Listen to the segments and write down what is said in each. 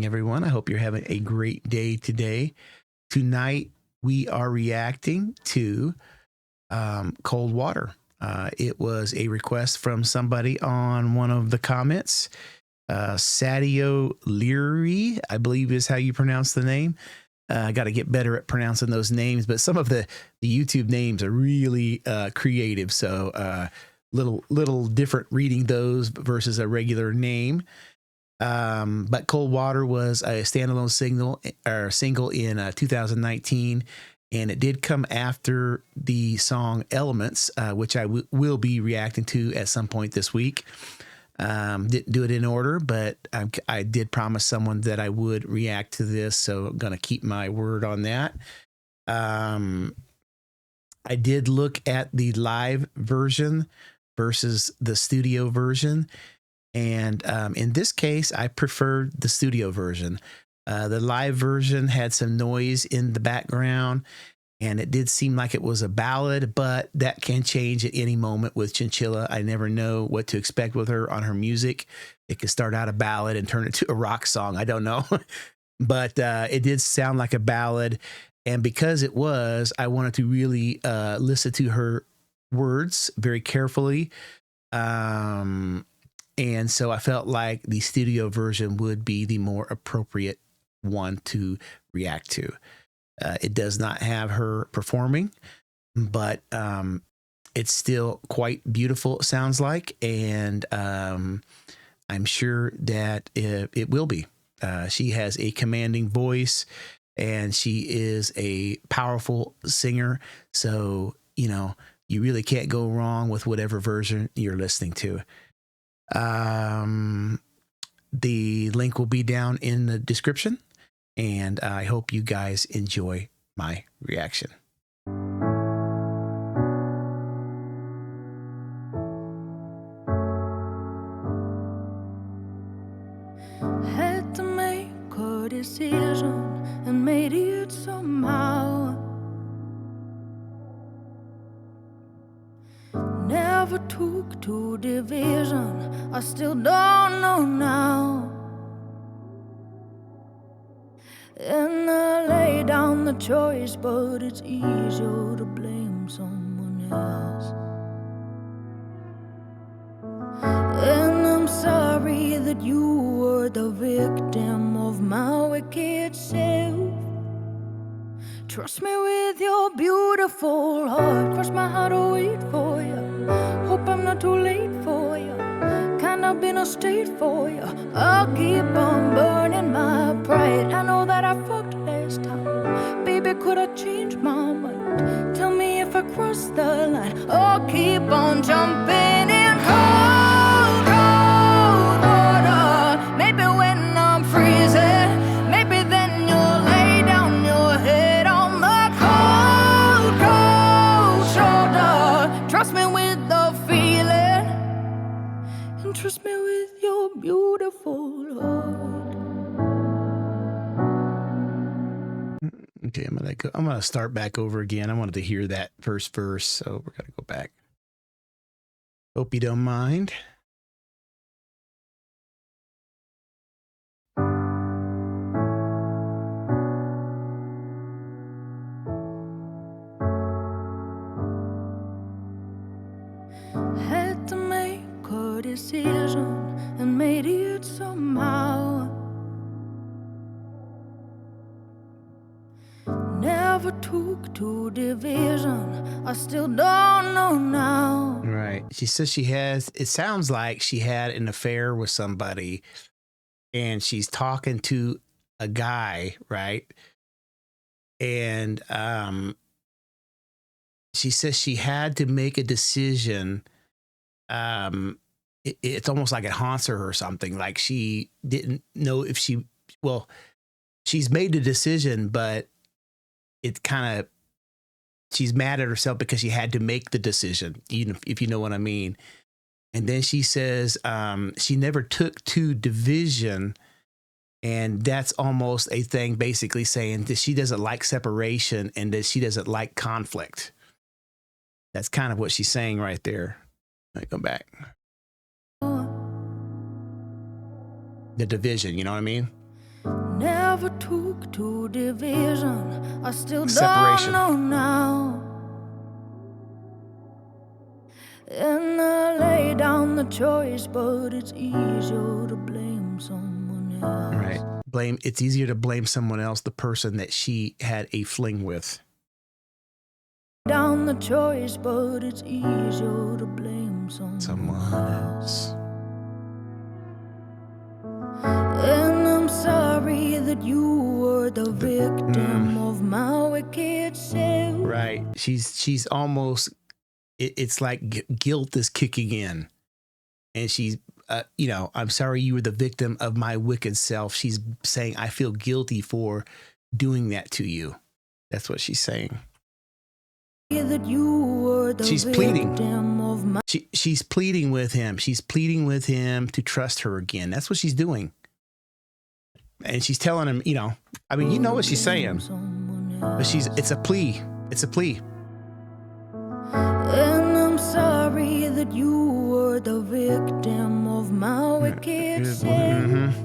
everyone. I hope you're having a great day today. Tonight, we are reacting to Cold Water. It was a request from somebody on one of the comments. Sadio Leary, I believe is how you pronounce the name. I got to get better at pronouncing those names, but some of the YouTube names are really creative. So little different reading those versus a regular name. But Cold Water was a standalone single in 2019, and it did come after the song Elements, which I will be reacting to at some point this week. Didn't do it in order, but I did promise someone that I would react to this, so I'm going to keep my word on that. I did look at the live version versus the studio version, and in this case, I preferred the studio version. The live version had some noise in the background, and it did seem like it was a ballad, but that can change at any moment with Chinchilla. I never know what to expect with her on her music. It could start out a ballad and turn it to a rock song. I don't know. But it did sound like a ballad. And because it was, I wanted to really listen to her words very carefully. And so I felt like the studio version would be the more appropriate one to react to. It does not have her performing, but it's still quite beautiful, it sounds like, and I'm sure that it will be. She has a commanding voice, and she is a powerful singer, so, you know, you really can't go wrong with whatever version you're listening to. The link will be down in the description. And I hope you guys enjoy my reaction. Had to make a decision and made it somehow. Never took to division, I still don't know now. And I lay down the choice, but it's easier to blame someone else. And I'm sorry that you were the victim of my wicked self. Trust me with your beautiful heart, cross my heart to wait for you. Hope I'm not too late for you, kind of been a state for you. I'll keep on burning my pride. I know that I fucked last time. Baby, could I change my mind? Tell me if I crossed the line. I'll keep on jumping in cold, cold water. Maybe when I'm freezing, maybe then you'll lay down your head on the cold, cold shoulder. Trust me with the feeling, and trust me with your beautiful heart. Okay, I'm gonna start back over again. I wanted to hear that first verse, so we're gonna go back. Hope you don't mind. Had to make a decision and made it somehow. Never took to division, I still don't know now. Right. She says it sounds like she had an affair with somebody, and she's talking to a guy, right? And she says she had to make a decision. It's almost like it haunts her or something. Like she didn't know if she's made a decision, but it kind of, she's mad at herself because she had to make the decision, even if you know what I mean. And then she says she never took to division, and that's almost a thing basically saying that she doesn't like separation and that she doesn't like conflict. That's kind of what she's saying right there. Let me go back. The division, you know what I mean? never took to division. I still Separation. don't know now. And I lay down the choice, but it's easier to blame someone else. Right. It's easier to blame someone else, the person that she had a fling with. Down the choice, but it's easier to blame someone else. And I'm sorry that you were the victim of my wicked self. Right. She's almost, it's like guilt is kicking in. And she's, I'm sorry you were the victim of my wicked self. She's saying, I feel guilty for doing that to you. That's what she's saying. That you were the she's pleading. Of my she's pleading with him. She's pleading with him to trust her again. That's what she's doing. And she's telling him, you know what she's saying. But it's a plea. It's a plea. And I'm sorry that you were the victim of my wicked self.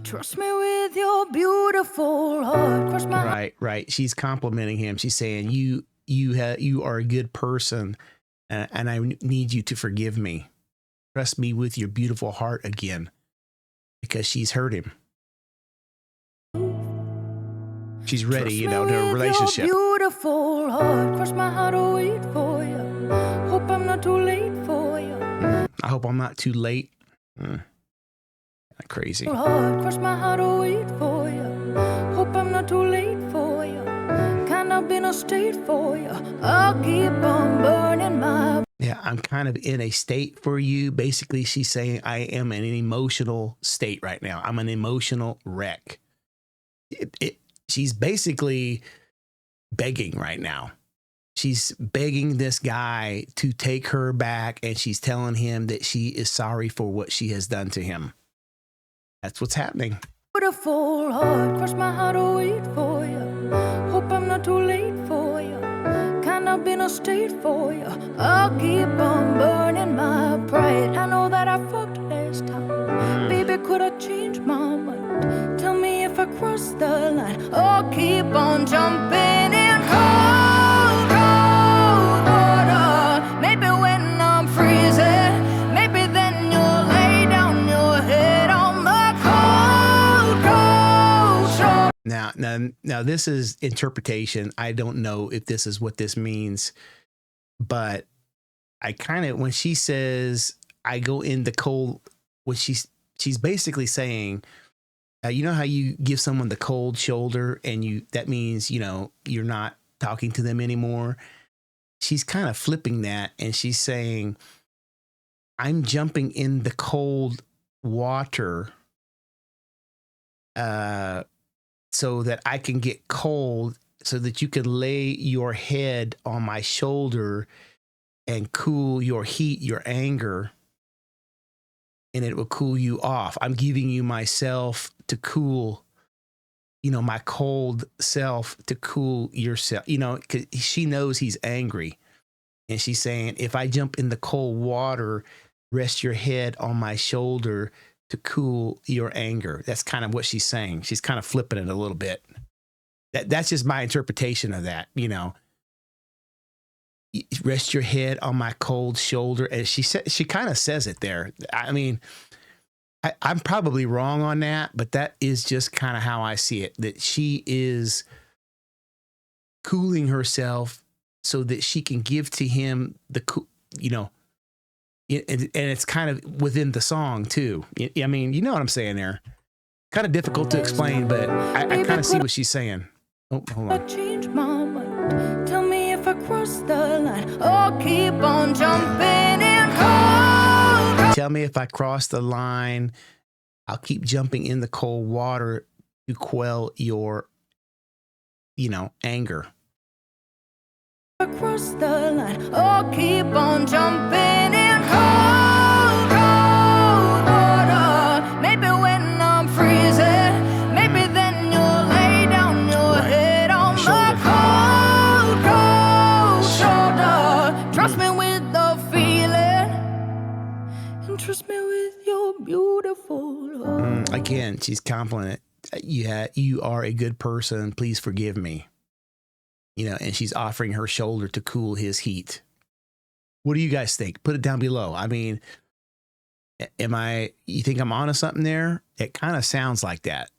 Trust me with your beautiful heart. Cross my Right. She's complimenting him. She's saying, you are a good person, and I need you to forgive me. Trust me with your beautiful heart again, because she's hurt him. She's ready, to a relationship. Your beautiful heart. Cross my heart to wait for you. Hope I'm not too late for you. I hope I'm not too late. Crazy. Cross my heart to wait for you. Hope I'm not too late for you. Kind of in a state for you. I'll keep on burning my. Yeah, I'm kind of in a state for you. Basically, she's saying I am in an emotional state right now. I'm an emotional wreck. She's basically begging right now. She's begging this guy to take her back, and she's telling him that she is sorry for what she has done to him. That's what's happening. Beautiful heart, cross my heart to wait for you. Hope I'm not too late for you. Kind of been a state for you. I'll keep on burning my pride. I know that I fucked last time. Baby, could I change my mind? Tell me if I crossed the line. I'll keep on jumping in cold, cold water. Maybe when I'm freezing, maybe then you'll lay down your head on the cold, cold shore. Now, this is interpretation. I don't know if this is what this means, but I kind of, when she says, I go in the cold, what she's basically saying, you know how you give someone the cold shoulder and that means, you're not talking to them anymore. She's kind of flipping that, and she's saying, I'm jumping in the cold water so that I can get cold, so that you can lay your head on my shoulder and cool your heat, your anger, and it will cool you off. I'm giving you myself to cool, my cold self to cool yourself, 'cause she knows he's angry. And she's saying, if I jump in the cold water, rest your head on my shoulder to cool your anger. That's kind of what she's saying. She's kind of flipping it a little bit. That's just my interpretation of that, Rest your head on my cold shoulder. And she kind of says it there. I mean, I'm probably wrong on that, but that is just kind of how I see it, that she is cooling herself so that she can give to him and it's kind of within the song too. I mean, you know what I'm saying there. Kind of difficult to explain, but I kind of see what she's saying. Oh, hold on. Change my mind. Tell me if I cross the line. I'll keep on jumping in cold. Tell me if I cross the line. I'll keep jumping in the cold water to quell your, anger. Across the line, I'll keep on jumping in cold, cold water. Maybe when I'm freezing, maybe then you'll lay down your head on the cold, cold shoulder. Trust me with the feeling, and trust me with your beautiful heart. Again, she's yeah, you are a good person. Please forgive me. You know, and she's offering her shoulder to cool his heat. What do you guys think? Put it down below. I mean, you think I'm onto something there? It kind of sounds like that.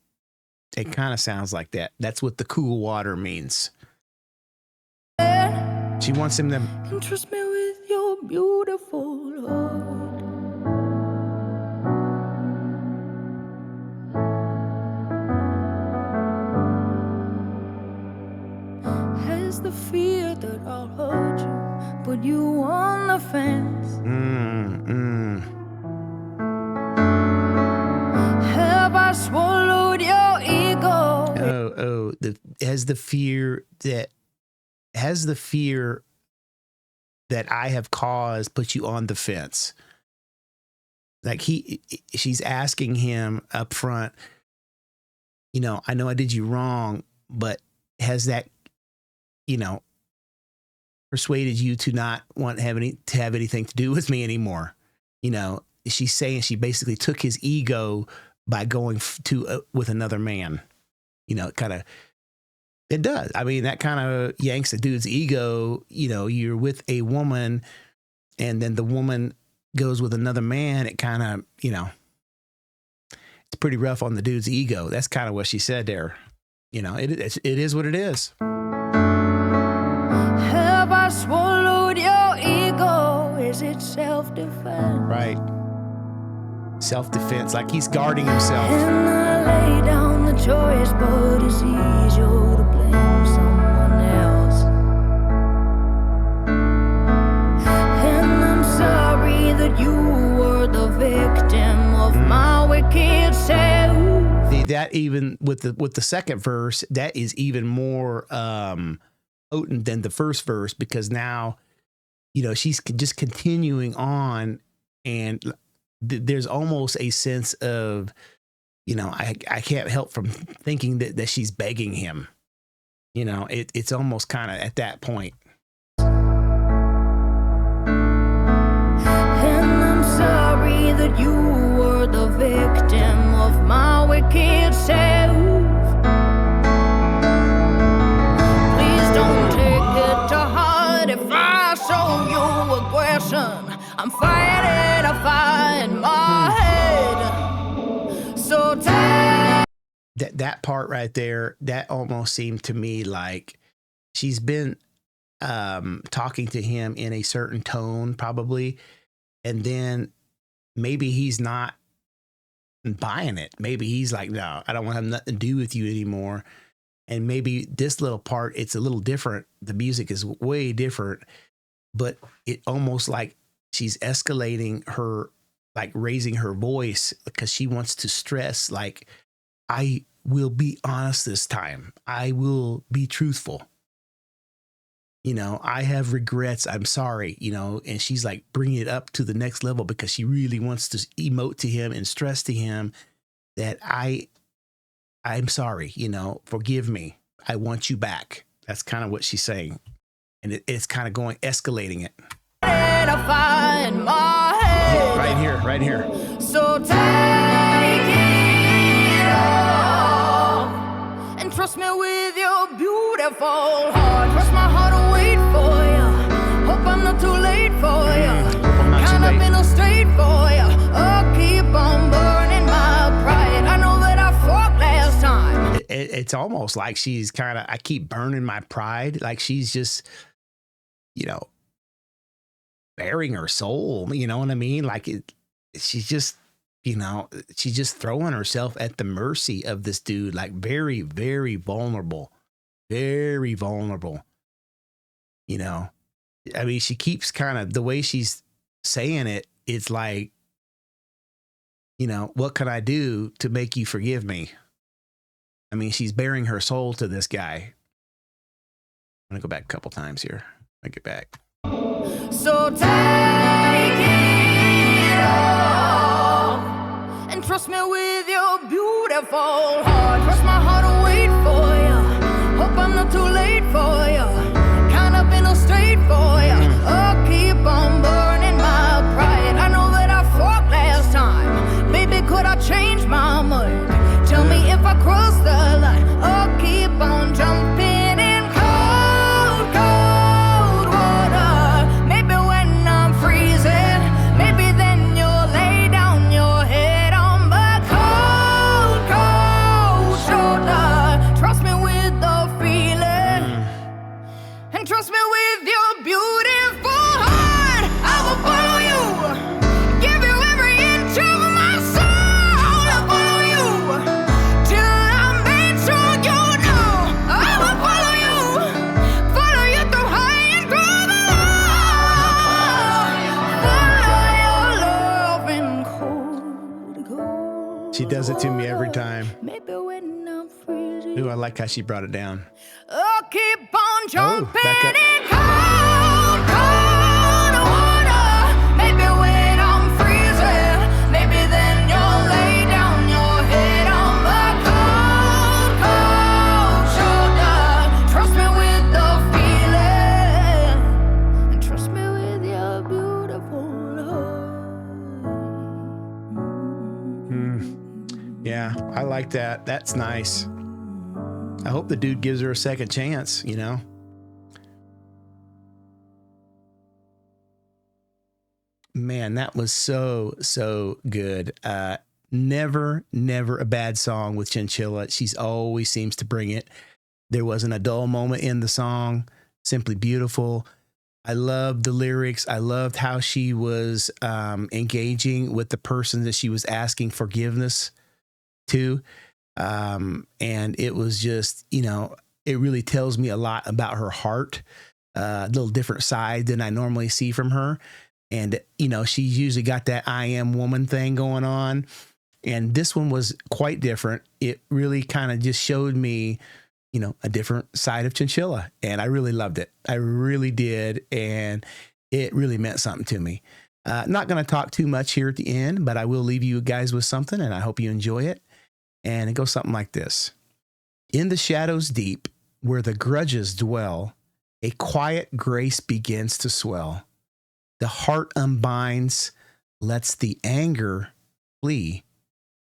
It kind of sounds like that. That's what the cool water means. She wants him to interest me with your beautiful heart. Has the fear that I'll hurt you, put you on the fence. Have I swallowed your ego? Has the fear that I have caused put you on the fence? Like she's asking him up front, you know I did you wrong, but has that, you know, persuaded you to not want to have anything to do with me anymore? You know, she's saying she basically took his ego by going with another man. You know, it does. I mean, that kind of yanks a dude's ego. You know, you're with a woman and then the woman goes with another man. It kind of, you know, it's pretty rough on the dude's ego. That's kind of what she said there. You know, it is what it is. Have I swallowed your ego? Is it self-defense? Right. Self-defense, like he's guarding himself. And I lay down the choice, but it's easier to blame someone else. And I'm sorry that you were the victim of my wicked self. That even with the second verse, that is even more potent than the first verse, because now, you know, she's just continuing on, and there's almost a sense of, you know, I can't help from thinking that she's begging him. You know, it's almost kind of at that point. And I'm sorry that you were the victim of my wicked self. Please don't take it to heart if I show you aggression. I'm fighting a fight in my head. So that part right there, that almost seemed to me like she's been talking to him in a certain tone, probably, and then maybe he's not buying it. Maybe he's like, no, I don't want to have nothing to do with you anymore. And maybe this little part, it's a little different. The music is way different, but it almost like she's escalating her, like raising her voice, because she wants to stress, like, I will be honest this time. I will be truthful. You know, I have regrets. I'm sorry, you know, and she's like bringing it up to the next level because she really wants to emote to him and stress to him that I'm sorry, you know, forgive me. I want you back. That's kind of what she's saying. And it's kind of escalating it. Right here. So take it all and trust me with your beautiful heart. Trust my heart will wait for you. Hope I'm not too late for you. Kind of been a straight for you. Oh, keep on burning my pride. I know that I fought last time. It's almost like she's kind of, I keep burning my pride. Like she's just, you know, bearing her soul. You know what I mean? Like she's just, you know, she's just throwing herself at the mercy of this dude. Like very, very vulnerable. Very vulnerable. You know, I mean, she keeps kind of, the way she's saying it, it's like, you know, what can I do to make you forgive me? I mean, she's bearing her soul to this guy. I'm going to go back a couple times here. I get back. So take it all and trust me with your beautiful heart. Trust my heart will wait for you. Hope I'm not too late for you. Kind of been a straight for you. Oh, keep on burning my pride. I know that I fought last time. Baby, could I change my mind? Tell me if I cross does it to me every time. Maybe when I'm freezing. Ooh, I like how she brought it down. Oh, keep on jumping back up. in cold, cold water. Maybe when I'm freezing, maybe then you'll lay down your head on my cold, cold shoulder. Trust me with the feeling, and trust me with your beautiful love. Yeah, I like that. That's nice. I hope the dude gives her a second chance, you know? Man, that was so good. Never a bad song with Chinchilla. She's always seems to bring it. There wasn't a dull moment in the song. Simply beautiful. I loved the lyrics. I loved how she was engaging with the person that she was asking forgiveness to. And it was just, you know, it really tells me a lot about her heart, a little different side than I normally see from her. And, you know, she's usually got that I am woman thing going on. And this one was quite different. It really kind of just showed me, you know, a different side of Chinchilla. And I really loved it. I really did. And it really meant something to me. Not going to talk too much here at the end, but I will leave you guys with something, and I hope you enjoy it. And it goes something like this. In the shadows deep, where the grudges dwell, a quiet grace begins to swell. The heart unbinds, lets the anger flee.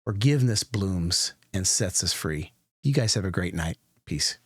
Forgiveness blooms and sets us free. You guys have a great night. Peace.